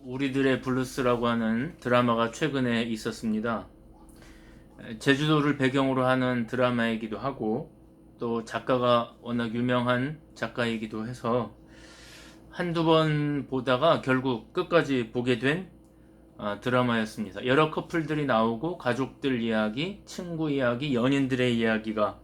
우리들의 블루스라고 하는 드라마가 최근에 있었습니다. 제주도를 배경으로 하는 드라마이기도 하고 또 작가가 워낙 유명한 작가이기도 해서 한두 번 보다가 결국 끝까지 보게 된 드라마였습니다. 여러 커플들이 나오고 가족들 이야기, 친구 이야기, 연인들의 이야기가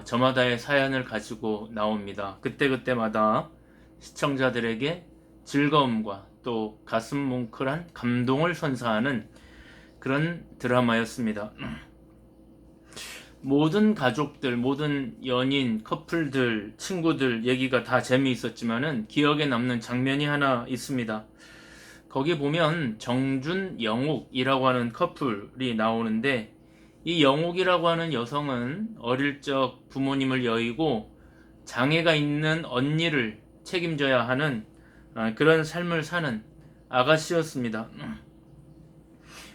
저마다의 사연을 가지고 나옵니다. 그때그때마다 시청자들에게 즐거움과 또 가슴 뭉클한 감동을 선사하는 그런 드라마였습니다. 모든 가족들, 모든 연인, 커플들, 친구들 얘기가 다 재미있었지만은 기억에 남는 장면이 하나 있습니다. 거기 보면 정준, 영옥이라고 하는 커플이 나오는데 이 영옥이라고 하는 여성은 어릴 적 부모님을 여의고 장애가 있는 언니를 책임져야 하는 그런 삶을 사는 아가씨였습니다.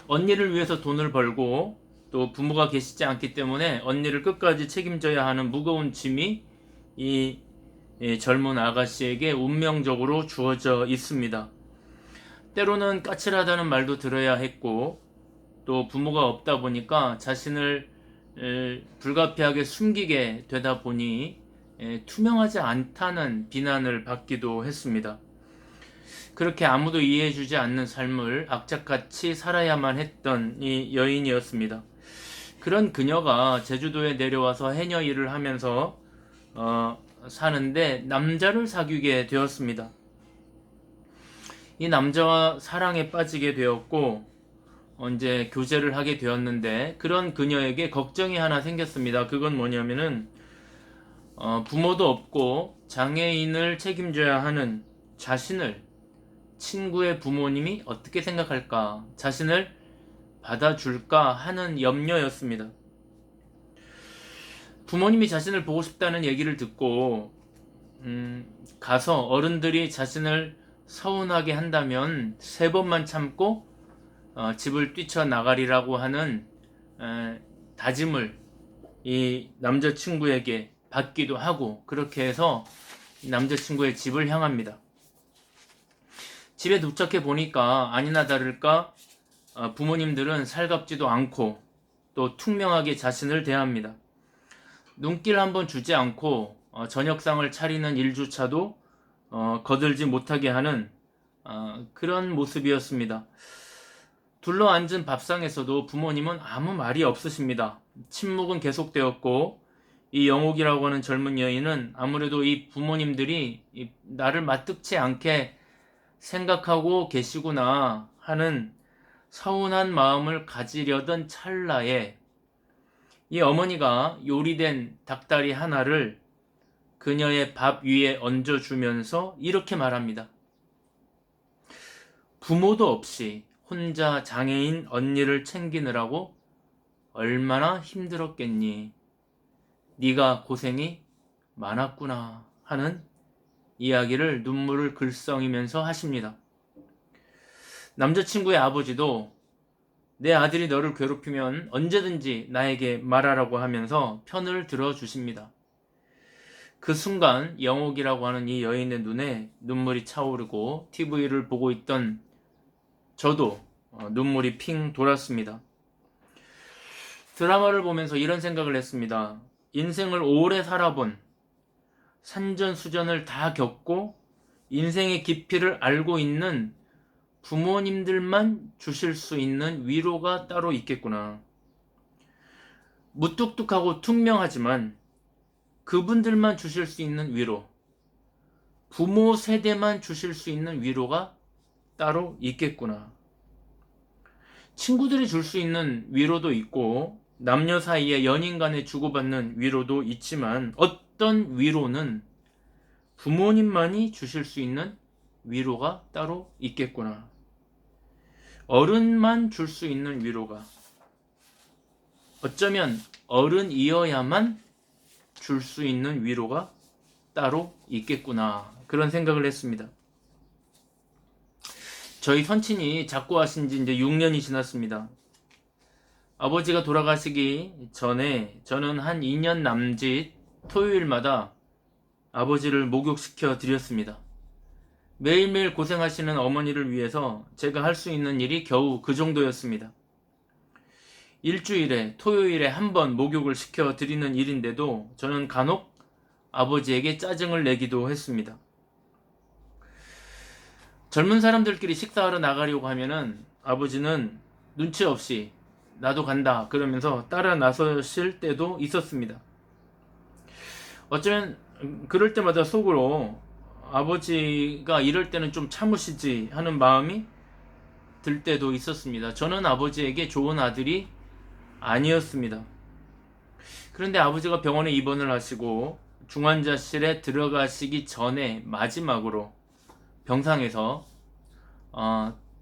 언니를 위해서 돈을 벌고 또 부모가 계시지 않기 때문에 언니를 끝까지 책임져야 하는 무거운 짐이 이 젊은 아가씨에게 운명적으로 주어져 있습니다. 때로는 까칠하다는 말도 들어야 했고 또 부모가 없다 보니까 자신을 불가피하게 숨기게 되다 보니 투명하지 않다는 비난을 받기도 했습니다. 그렇게 아무도 이해해주지 않는 삶을 악착같이 살아야만 했던 이 여인이었습니다. 그런 그녀가 제주도에 내려와서 해녀 일을 하면서 사는데 남자를 사귀게 되었습니다. 이 남자와 사랑에 빠지게 되었고 이제 교제를 하게 되었는데 그런 그녀에게 걱정이 하나 생겼습니다. 그건 뭐냐면은 부모도 없고 장애인을 책임져야 하는 자신을 친구의 부모님이 어떻게 생각할까, 자신을 받아줄까 하는 염려였습니다. 부모님이 자신을 보고 싶다는 얘기를 듣고 가서 어른들이 자신을 서운하게 한다면 3번만 참고 집을 뛰쳐나가리라고 하는 다짐을 이 남자친구에게 받기도 하고 그렇게 해서 남자친구의 집을 향합니다. 집에 도착해 보니까 아니나 다를까 부모님들은 살갑지도 않고 또 퉁명하게 자신을 대합니다. 눈길 한번 주지 않고 저녁상을 차리는 일조차도 거들지 못하게 하는 그런 모습이었습니다. 둘러앉은 밥상에서도 부모님은 아무 말이 없으십니다. 침묵은 계속되었고 이 영옥이라고 하는 젊은 여인은 아무래도 이 부모님들이 나를 맞득치 않게 생각하고 계시구나 하는 서운한 마음을 가지려던 찰나에 이 어머니가 요리된 닭다리 하나를 그녀의 밥 위에 얹어주면서 이렇게 말합니다. 부모도 없이 혼자 장애인 언니를 챙기느라고 얼마나 힘들었겠니? 네가 고생이 많았구나 하는 이야기를 눈물을 글썽이면서 하십니다. 남자친구의 아버지도 내 아들이 너를 괴롭히면 언제든지 나에게 말하라고 하면서 편을 들어주십니다. 그 순간 영옥이라고 하는 이 여인의 눈에 눈물이 차오르고 TV를 보고 있던 저도 눈물이 핑 돌았습니다. 드라마를 보면서 이런 생각을 했습니다. 인생을 오래 살아본, 산전수전을 다 겪고 인생의 깊이를 알고 있는 부모님들만 주실 수 있는 위로가 따로 있겠구나. 무뚝뚝하고 투명하지만 그분들만 주실 수 있는 위로, 부모 세대만 주실 수 있는 위로가 따로 있겠구나. 친구들이 줄 수 있는 위로도 있고 남녀 사이에 연인 간에 주고받는 위로도 있지만 어떤 위로는 부모님만이 주실 수 있는 위로가 따로 있겠구나. 어른만 줄 수 있는 위로가 어쩌면 어른이어야만 줄 수 있는 위로가 따로 있겠구나. 그런 생각을 했습니다. 저희 선친이 작고하신 지 이제 6년이 지났습니다. 아버지가 돌아가시기 전에 저는 한 2년 남짓 토요일마다 아버지를 목욕시켜 드렸습니다. 매일매일 고생하시는 어머니를 위해서 제가 할 수 있는 일이 겨우 그 정도였습니다. 일주일에 토요일에 한 번 목욕을 시켜 드리는 일인데도 저는 간혹 아버지에게 짜증을 내기도 했습니다. 젊은 사람들끼리 식사하러 나가려고 하면은 아버지는 눈치 없이 나도 간다 그러면서 따라 나서실 때도 있었습니다. 어쩌면 그럴 때마다 속으로 아버지가 이럴 때는 좀 참으시지 하는 마음이 들 때도 있었습니다. 저는 아버지에게 좋은 아들이 아니었습니다. 그런데 아버지가 병원에 입원을 하시고 중환자실에 들어가시기 전에 마지막으로 병상에서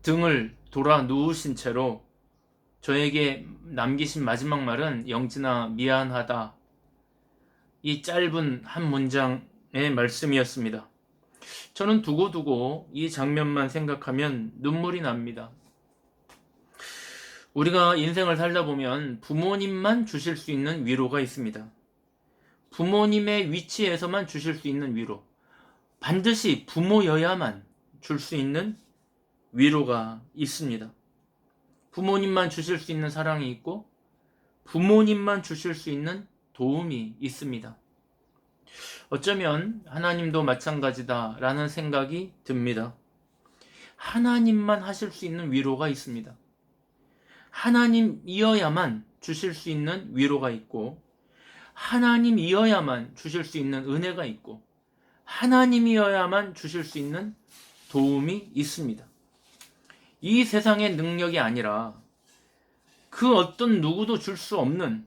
등을 돌아 누우신 채로 저에게 남기신 마지막 말은 영진아 미안하다. 이 짧은 한 문장의 말씀이었습니다. 저는 두고두고 이 장면만 생각하면 눈물이 납니다. 우리가 인생을 살다 보면 부모님만 주실 수 있는 위로가 있습니다. 부모님의 위치에서만 주실 수 있는 위로. 반드시 부모여야만 줄 수 있는 위로가 있습니다. 부모님만 주실 수 있는 사랑이 있고 부모님만 주실 수 있는 도움이 있습니다. 어쩌면 하나님도 마찬가지다라는 생각이 듭니다. 하나님만 하실 수 있는 위로가 있습니다. 하나님이어야만 주실 수 있는 위로가 있고 하나님이어야만 주실 수 있는 은혜가 있고 하나님이어야만 주실 수 있는 도움이 있습니다. 이 세상의 능력이 아니라 그 어떤 누구도 줄 수 없는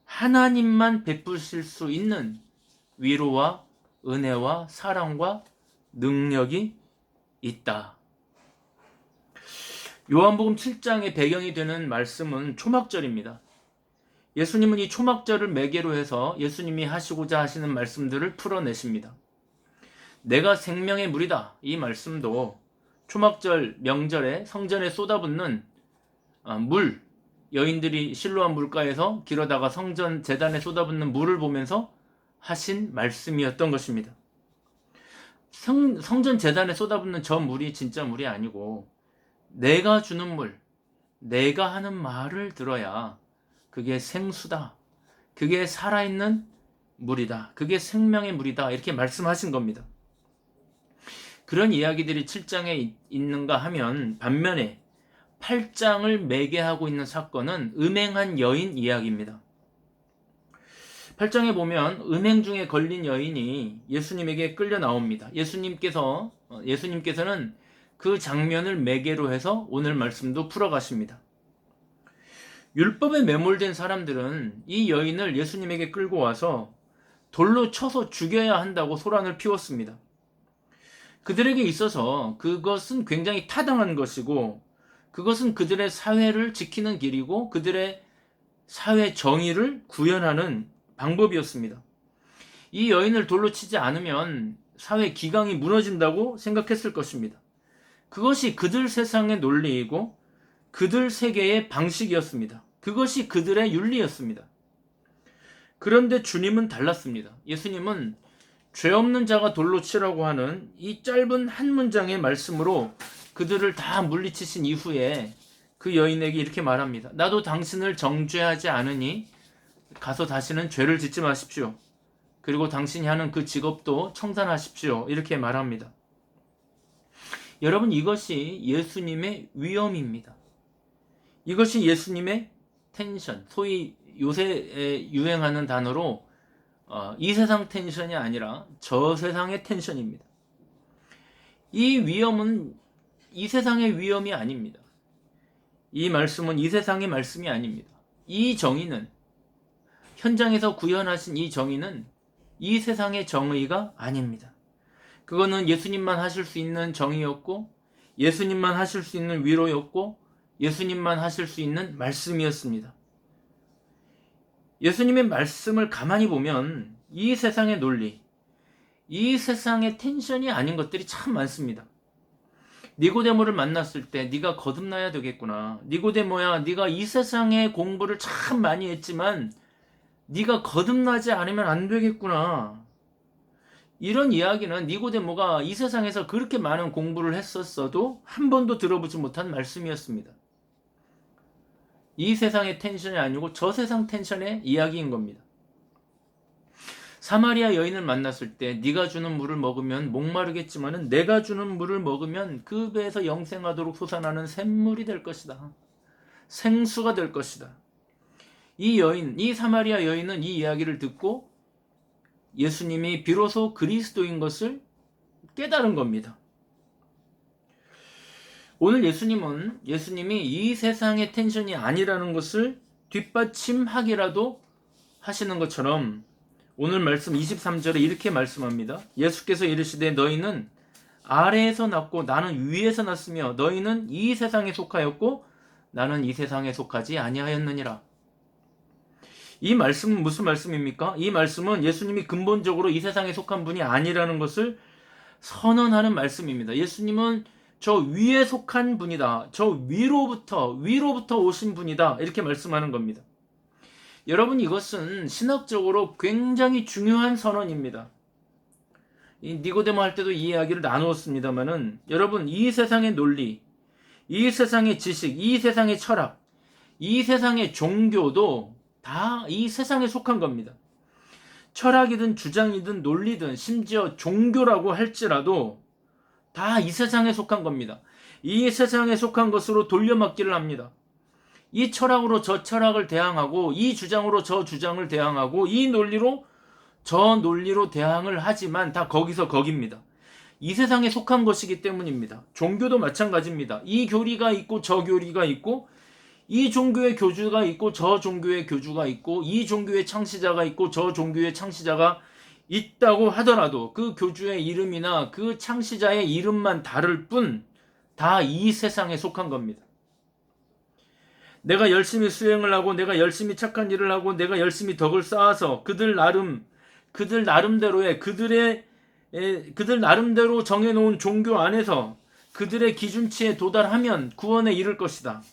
하나님만 베푸실 수 있는 위로와 은혜와 사랑과 능력이 있다. 요한복음 7장의 배경이 되는 말씀은 초막절입니다. 예수님은 이 초막절을 매개로 해서 예수님이 하시고자 하시는 말씀들을 풀어내십니다. 내가 생명의 물이다. 이 말씀도 초막절 명절에 성전에 쏟아붓는 물, 여인들이 실로암 물가에서 길어다가 성전 제단에 쏟아붓는 물을 보면서 하신 말씀이었던 것입니다. 성전 제단에 쏟아붓는 저 물이 진짜 물이 아니고 내가 주는 물, 내가 하는 말을 들어야 그게 생수다. 그게 살아있는 물이다. 그게 생명의 물이다. 이렇게 말씀하신 겁니다. 그런 이야기들이 7장에 있는가 하면 반면에 8장을 매개하고 있는 사건은 음행한 여인 이야기입니다. 8장에 보면 음행 중에 걸린 여인이 예수님에게 끌려 나옵니다. 예수님께서는 그 장면을 매개로 해서 오늘 말씀도 풀어가십니다. 율법에 매몰된 사람들은 이 여인을 예수님에게 끌고 와서 돌로 쳐서 죽여야 한다고 소란을 피웠습니다. 그들에게 있어서 그것은 굉장히 타당한 것이고 그것은 그들의 사회를 지키는 길이고 그들의 사회 정의를 구현하는 방법이었습니다. 이 여인을 돌로 치지 않으면 사회 기강이 무너진다고 생각했을 것입니다. 그것이 그들 세상의 논리이고 그들 세계의 방식이었습니다. 그것이 그들의 윤리였습니다. 그런데 주님은 달랐습니다. 예수님은 죄 없는 자가 돌로 치라고 하는 이 짧은 한 문장의 말씀으로 그들을 다 물리치신 이후에 그 여인에게 이렇게 말합니다. 나도 당신을 정죄하지 않으니 가서 다시는 죄를 짓지 마십시오. 그리고 당신이 하는 그 직업도 청산하십시오. 이렇게 말합니다. 여러분, 이것이 예수님의 위엄입니다. 이것이 예수님의 텐션, 소위 요새 유행하는 단어로 이 세상 텐션이 아니라 저 세상의 텐션입니다. 이 위엄은 이 세상의 위엄이 아닙니다. 이 말씀은 이 세상의 말씀이 아닙니다. 이 정의는 현장에서 구현하신 이 정의는 이 세상의 정의가 아닙니다. 그거는 예수님만 하실 수 있는 정의였고 예수님만 하실 수 있는 위로였고 예수님만 하실 수 있는 말씀이었습니다. 예수님의 말씀을 가만히 보면 이 세상의 논리, 이 세상의 텐션이 아닌 것들이 참 많습니다. 니고데모를 만났을 때 네가 거듭나야 되겠구나. 니고데모야, 네가 이 세상의 공부를 참 많이 했지만 네가 거듭나지 않으면 안 되겠구나. 이런 이야기는 니고데모가 이 세상에서 그렇게 많은 공부를 했었어도 한 번도 들어보지 못한 말씀이었습니다. 이 세상의 텐션이 아니고 저 세상 텐션의 이야기인 겁니다. 사마리아 여인을 만났을 때 네가 주는 물을 먹으면 목마르겠지만은 내가 주는 물을 먹으면 그 배에서 영생하도록 솟아나는 샘물이 될 것이다. 생수가 될 것이다. 이 사마리아 여인은 이 이야기를 듣고 예수님이 비로소 그리스도인 것을 깨달은 겁니다. 오늘 예수님이 이 세상의 텐션이 아니라는 것을 뒷받침하기라도 하시는 것처럼 오늘 말씀 23절에 이렇게 말씀합니다. 예수께서 이르시되 너희는 아래에서 났고 나는 위에서 났으며 너희는 이 세상에 속하였고 나는 이 세상에 속하지 아니하였느니라. 이 말씀은 무슨 말씀입니까? 이 말씀은 예수님이 근본적으로 이 세상에 속한 분이 아니라는 것을 선언하는 말씀입니다. 예수님은 저 위에 속한 분이다. 저 위로부터 오신 분이다. 이렇게 말씀하는 겁니다. 여러분, 이것은 신학적으로 굉장히 중요한 선언입니다. 니고데모 할 때도 이 이야기를 나누었습니다만은 여러분, 이 세상의 논리, 이 세상의 지식, 이 세상의 철학, 이 세상의 종교도 다 이 세상에 속한 겁니다. 철학이든 주장이든 논리든 심지어 종교라고 할지라도 다 이 세상에 속한 겁니다. 이 세상에 속한 것으로 돌려막기를 합니다. 이 철학으로 저 철학을 대항하고 이 주장으로 저 주장을 대항하고 이 논리로 저 논리로 대항을 하지만 다 거기서 거깁니다. 이 세상에 속한 것이기 때문입니다. 종교도 마찬가지입니다. 이 교리가 있고 저 교리가 있고 이 종교의 교주가 있고 저 종교의 교주가 있고 이 종교의 창시자가 있고 저 종교의 창시자가 있다고 하더라도 그 교주의 이름이나 그 창시자의 이름만 다를 뿐 다 이 세상에 속한 겁니다. 내가 열심히 수행을 하고 내가 열심히 착한 일을 하고 내가 열심히 덕을 쌓아서 그들 나름대로 정해놓은 종교 안에서 그들의 기준치에 도달하면 구원에 이를 것이다.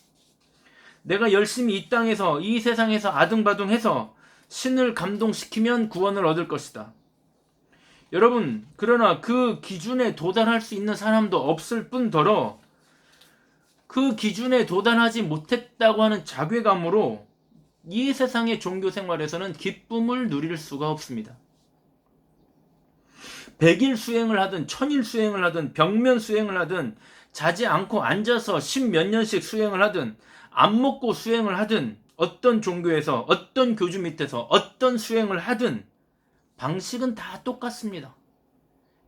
내가 열심히 이 땅에서 이 세상에서 아등바등해서 신을 감동시키면 구원을 얻을 것이다. 여러분, 그러나 그 기준에 도달할 수 있는 사람도 없을 뿐더러 그 기준에 도달하지 못했다고 하는 자괴감으로 이 세상의 종교 생활에서는 기쁨을 누릴 수가 없습니다. 100일 수행을 하든 1000일 수행을 하든 벽면 수행을 하든 자지 않고 앉아서 10몇 년씩 수행을 하든 안 먹고 수행을 하든 어떤 종교에서 어떤 교주 밑에서 어떤 수행을 하든 방식은 다 똑같습니다.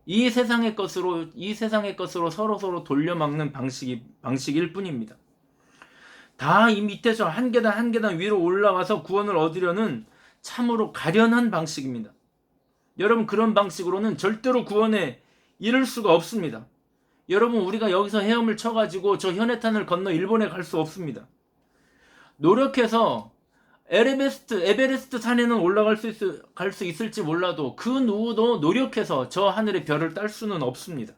이 세상의 것으로 서로 돌려막는 방식일 뿐입니다. 다 이 밑에서 한 계단 위로 올라와서 구원을 얻으려는 참으로 가련한 방식입니다. 여러분, 그런 방식으로는 절대로 구원에 이를 수가 없습니다. 여러분, 우리가 여기서 헤엄을 쳐가지고 저 현해탄을 건너 일본에 갈 수 없습니다. 노력해서 에베레스트 산에는 올라갈 수 있을지 몰라도 그 누구도 노력해서 저 하늘의 별을 딸 수는 없습니다.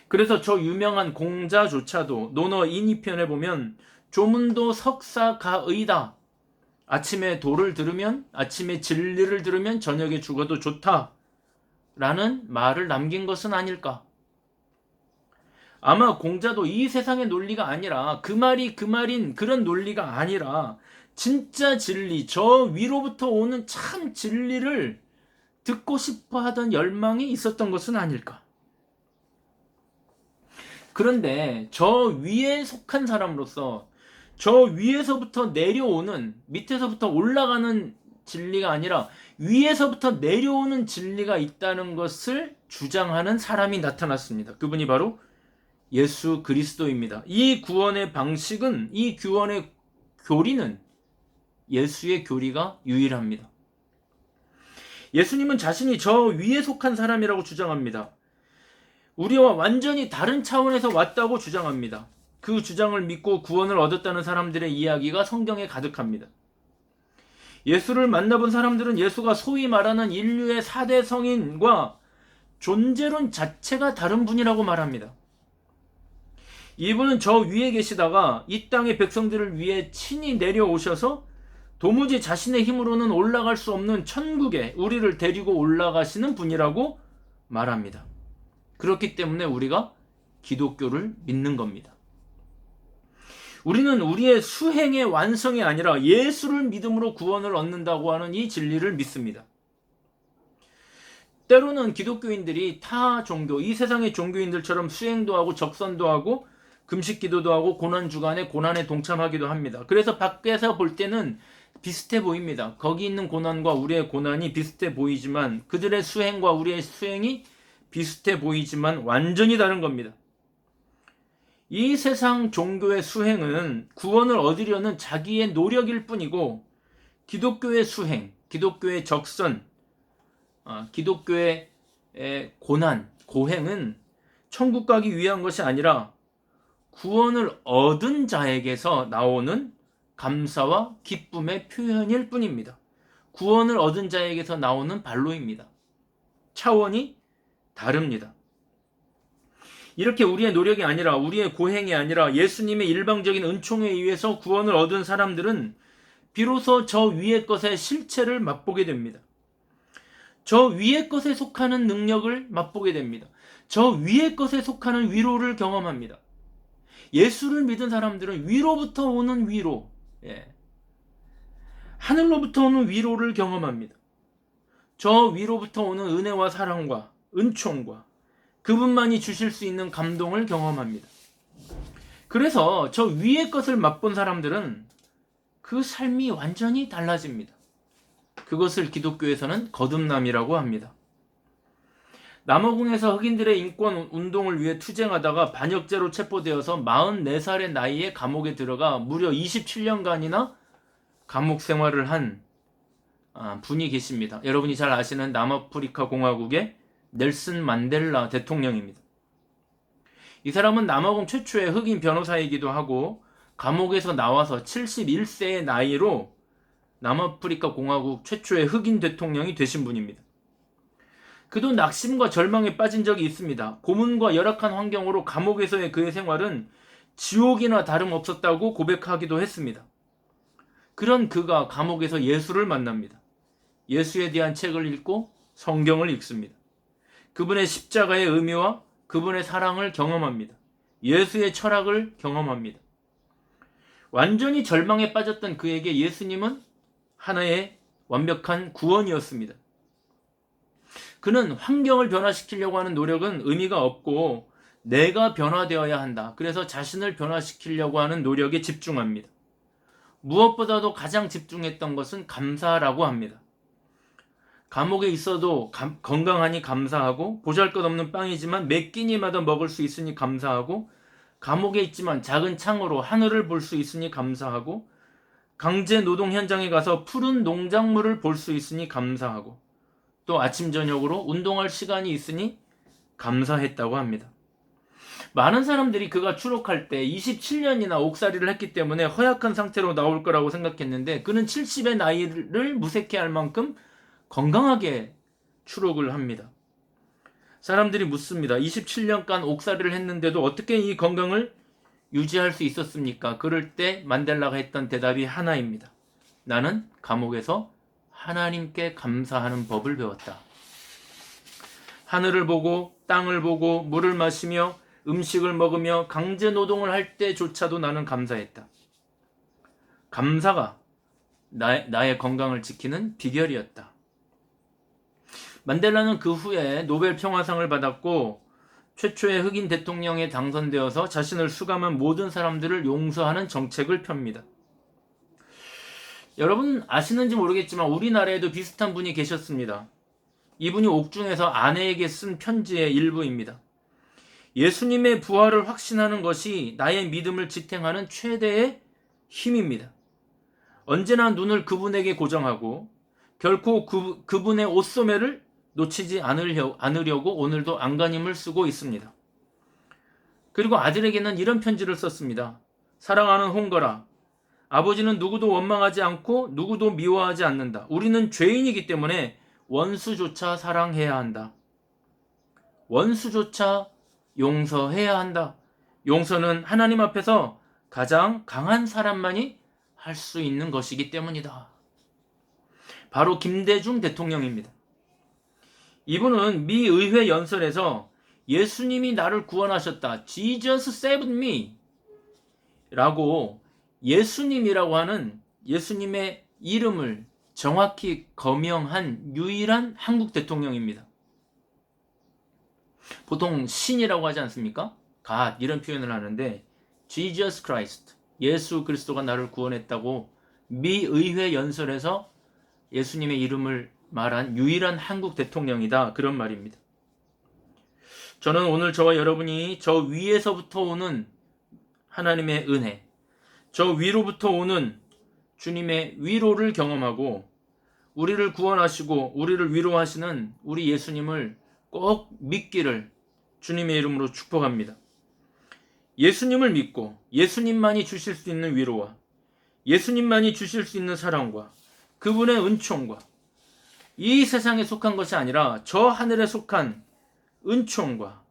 그래서 저 유명한 공자조차도 논어 인이편에 보면 조문도 석사가의다. 아침에 아침에 진리를 들으면 저녁에 죽어도 좋다. 라는 말을 남긴 것은 아닐까. 아마 공자도 이 세상의 논리가 아니라 그런 논리가 아니라 진짜 진리, 저 위로부터 오는 참 진리를 듣고 싶어 하던 열망이 있었던 것은 아닐까. 그런데 저 위에 속한 사람으로서 저 위에서부터 내려오는, 밑에서부터 올라가는 진리가 아니라 위에서부터 내려오는 진리가 있다는 것을 주장하는 사람이 나타났습니다. 그분이 바로 예수 그리스도입니다. 이 구원의 방식은, 이 구원의 교리는 예수의 교리가 유일합니다. 예수님은 자신이 저 위에 속한 사람이라고 주장합니다. 우리와 완전히 다른 차원에서 왔다고 주장합니다. 그 주장을 믿고 구원을 얻었다는 사람들의 이야기가 성경에 가득합니다. 예수를 만나본 사람들은 예수가 소위 말하는 인류의 4대 성인과 존재론 자체가 다른 분이라고 말합니다. 이분은 저 위에 계시다가 이 땅의 백성들을 위해 친히 내려오셔서 도무지 자신의 힘으로는 올라갈 수 없는 천국에 우리를 데리고 올라가시는 분이라고 말합니다. 그렇기 때문에 우리가 기독교를 믿는 겁니다. 우리는 우리의 수행의 완성이 아니라 예수를 믿음으로 구원을 얻는다고 하는 이 진리를 믿습니다. 때로는 기독교인들이 타 종교, 이 세상의 종교인들처럼 수행도 하고 적선도 하고 금식 기도도 하고 고난주간에 고난에 동참하기도 합니다. 그래서 밖에서 볼 때는 비슷해 보입니다. 거기 있는 고난과 우리의 고난이 비슷해 보이지만 그들의 수행과 우리의 수행이 비슷해 보이지만 완전히 다른 겁니다. 이 세상 종교의 수행은 구원을 얻으려는 자기의 노력일 뿐이고 기독교의 수행, 기독교의 적선, 기독교의 고난, 고행은 천국 가기 위한 것이 아니라 구원을 얻은 자에게서 나오는 감사와 기쁨의 표현일 뿐입니다. 구원을 얻은 자에게서 나오는 발로입니다. 차원이 다릅니다. 이렇게 우리의 노력이 아니라 우리의 고행이 아니라 예수님의 일방적인 은총에 의해서 구원을 얻은 사람들은 비로소 저 위의 것의 실체를 맛보게 됩니다. 저 위의 것에 속하는 능력을 맛보게 됩니다. 저 위의 것에 속하는 위로를 경험합니다. 예수를 믿은 사람들은 위로부터 오는 위로, 하늘로부터 오는 위로를 경험합니다. 저 위로부터 오는 은혜와 사랑과 은총과 그분만이 주실 수 있는 감동을 경험합니다. 그래서 저 위의 것을 맛본 사람들은 그 삶이 완전히 달라집니다. 그것을 기독교에서는 거듭남이라고 합니다. 남아공에서 흑인들의 인권 운동을 위해 투쟁하다가 반역죄로 체포되어서 44살의 나이에 감옥에 들어가 무려 27년간이나 감옥 생활을 한 분이 계십니다. 여러분이 잘 아시는 남아프리카 공화국의 넬슨 만델라 대통령입니다. 이 사람은 남아공 최초의 흑인 변호사이기도 하고 감옥에서 나와서 71세의 나이로 남아프리카 공화국 최초의 흑인 대통령이 되신 분입니다. 그도 낙심과 절망에 빠진 적이 있습니다. 고문과 열악한 환경으로 감옥에서의 그의 생활은 지옥이나 다름없었다고 고백하기도 했습니다. 그런 그가 감옥에서 예수를 만납니다. 예수에 대한 책을 읽고 성경을 읽습니다. 그분의 십자가의 의미와 그분의 사랑을 경험합니다. 예수의 철학을 경험합니다. 완전히 절망에 빠졌던 그에게 예수님은 하나의 완벽한 구원이었습니다. 그는 환경을 변화시키려고 하는 노력은 의미가 없고 내가 변화되어야 한다. 그래서 자신을 변화시키려고 하는 노력에 집중합니다. 무엇보다도 가장 집중했던 것은 감사라고 합니다. 감옥에 있어도 건강하니 감사하고 보잘것없는 빵이지만 매 끼니마다 먹을 수 있으니 감사하고 감옥에 있지만 작은 창으로 하늘을 볼 수 있으니 감사하고 강제 노동 현장에 가서 푸른 농작물을 볼 수 있으니 감사하고 또 아침 저녁으로 운동할 시간이 있으니 감사했다고 합니다. 많은 사람들이 그가 추록할 때 27년이나 옥살이를 했기 때문에 허약한 상태로 나올 거라고 생각했는데 그는 70의 나이를 무색해할 만큼 건강하게 추록을 합니다. 사람들이 묻습니다. 27년간 옥살이를 했는데도 어떻게 이 건강을 유지할 수 있었습니까? 그럴 때 만델라가 했던 대답이 하나입니다. 나는 감옥에서 하나님께 감사하는 법을 배웠다. 하늘을 보고 땅을 보고 물을 마시며 음식을 먹으며 강제 노동을 할 때조차도 나는 감사했다. 감사가 나의 건강을 지키는 비결이었다. 만델라는 그 후에 노벨 평화상을 받았고 최초의 흑인 대통령에 당선되어서 자신을 수감한 모든 사람들을 용서하는 정책을 펴니다. 여러분 아시는지 모르겠지만 우리나라에도 비슷한 분이 계셨습니다. 이분이 옥중에서 아내에게 쓴 편지의 일부입니다. 예수님의 부활을 확신하는 것이 나의 믿음을 지탱하는 최대의 힘입니다. 언제나 눈을 그분에게 고정하고 결코 그분의 옷소매를 놓치지 않으려고 오늘도 안간힘을 쓰고 있습니다. 그리고 아들에게는 이런 편지를 썼습니다. 사랑하는 홍거라, 아버지는 누구도 원망하지 않고 누구도 미워하지 않는다. 우리는 죄인이기 때문에 원수조차 사랑해야 한다. 원수조차 용서해야 한다. 용서는 하나님 앞에서 가장 강한 사람만이 할 수 있는 것이기 때문이다. 바로 김대중 대통령입니다. 이분은 미 의회 연설에서 예수님이 나를 구원하셨다. Jesus saved me. 라고 예수님이라고 하는 예수님의 이름을 정확히 거명한 유일한 한국 대통령입니다. 보통 신이라고 하지 않습니까? God 이런 표현을 하는데 Jesus Christ, 예수 그리스도가 나를 구원했다고 미 의회 연설에서 예수님의 이름을 말한 유일한 한국 대통령이다. 그런 말입니다. 저는 오늘 저와 여러분이 저 위에서부터 오는 하나님의 은혜, 저 위로부터 오는 주님의 위로를 경험하고 우리를 구원하시고 우리를 위로하시는 우리 예수님을 꼭 믿기를 주님의 이름으로 축복합니다. 예수님을 믿고 예수님만이 주실 수 있는 위로와 예수님만이 주실 수 있는 사랑과 그분의 은총과 이 세상에 속한 것이 아니라 저 하늘에 속한 은총과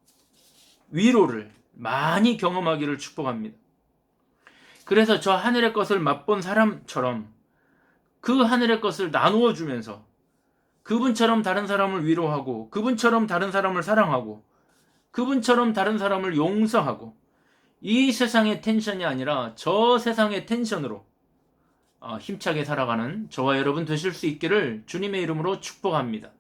위로를 많이 경험하기를 축복합니다. 그래서 저 하늘의 것을 맛본 사람처럼 그 하늘의 것을 나누어 주면서 그분처럼 다른 사람을 위로하고 그분처럼 다른 사람을 사랑하고 그분처럼 다른 사람을 용서하고 이 세상의 텐션이 아니라 저 세상의 텐션으로 힘차게 살아가는 저와 여러분 되실 수 있기를 주님의 이름으로 축복합니다.